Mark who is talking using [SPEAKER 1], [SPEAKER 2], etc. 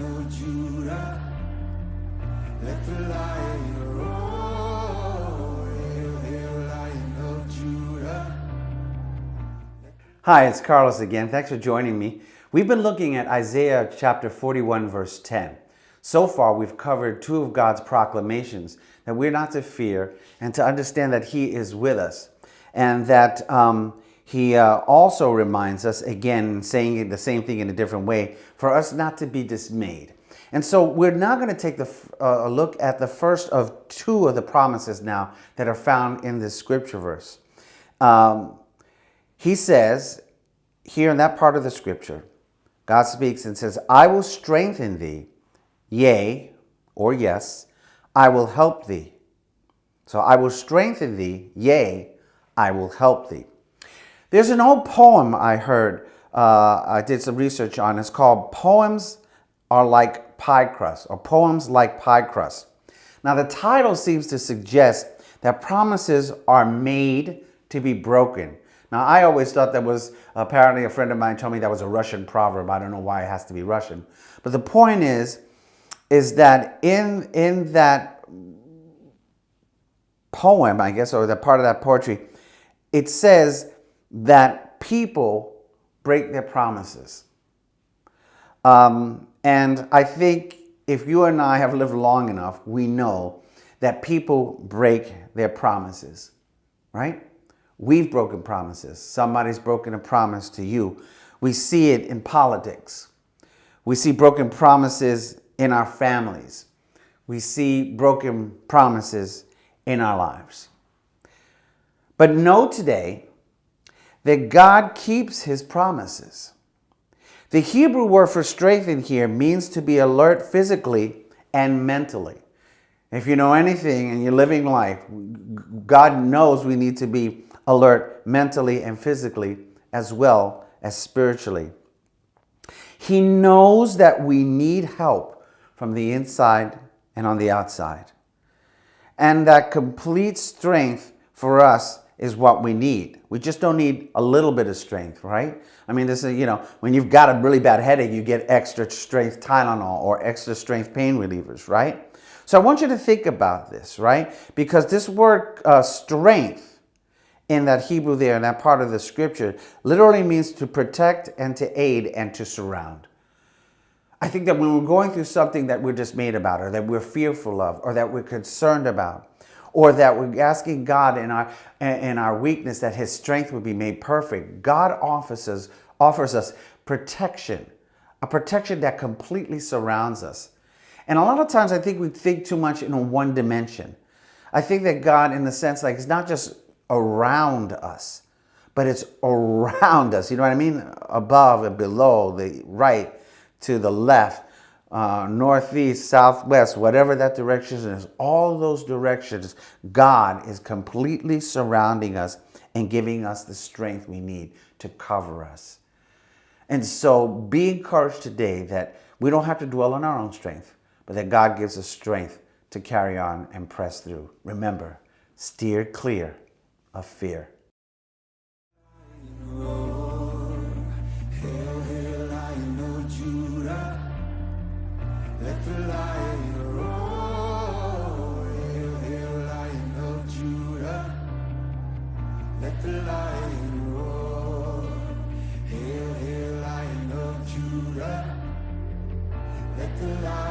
[SPEAKER 1] of Judah, let the lion roar. Hail, hail, Lion of Judah.
[SPEAKER 2] Hi, it's Carlos again. Thanks for joining me. We've been looking at Isaiah chapter 41, verse 10. So far, we've covered two of God's proclamations, that we're not to fear and to understand that He is with us. And that He also reminds us, again, saying the same thing in a different way, for us not to be dismayed. And so we're now going to take a look at the first of two of the promises now that are found in this scripture verse. He says, here in that part of the scripture, God speaks and says, I will strengthen thee, yea, or yes, I will help thee. So I will strengthen thee, yea, I will help thee. There's an old poem I heard, I did some research on. It's called Poems Are Like Pie Crust, or Poems Like Pie Crust. Now the title seems to suggest that promises are made to be broken. Now, I always thought that was, apparently a friend of mine told me that was a Russian proverb. I don't know why it has to be Russian. But the point is that in that poem, I guess, or that part of that poetry, it says that people break their promises. And I think if you and I have lived long enough, we know that people break their promises, right? We've broken promises. Somebody's broken a promise to you. We see it in politics. We see broken promises in our families. We see broken promises in our lives. But know today that God keeps His promises. The Hebrew word for strengthen here means to be alert physically and mentally. If you know anything in your living life, God knows we need to be alert mentally and physically as well as spiritually. He knows that we need help from the inside and on the outside. And that complete strength for us is what we need. We just don't need a little bit of strength, right? I mean, this is, when you've got a really bad headache, you get extra strength Tylenol or extra strength pain relievers, right? So I want you to think about this, right? Because this word strength in that Hebrew there, in that part of the scripture, literally means to protect and to aid and to surround. I think that when we're going through something that we're dismayed about, or that we're fearful of, or that we're concerned about, or that we're asking God in our weakness that His strength would be made perfect, God offers us protection, a protection that completely surrounds us. And a lot of times I think we think too much in one dimension. I think that God, in the sense, like, it's not just around us, but it's around us. You know what I mean? Above and below, the right to the left, northeast, southwest, whatever that direction is, all those directions, God is completely surrounding us and giving us the strength we need to cover us. And so be encouraged today that we don't have to dwell on our own strength, but that God gives us strength to carry on and press through. Remember, steer clear of fear.
[SPEAKER 1] Hail, hail, Lion of Judah, let the lion roar. Hail, hail, Lion of Judah, let the lion roar. Hail, hail, Lion of Judah, let the lion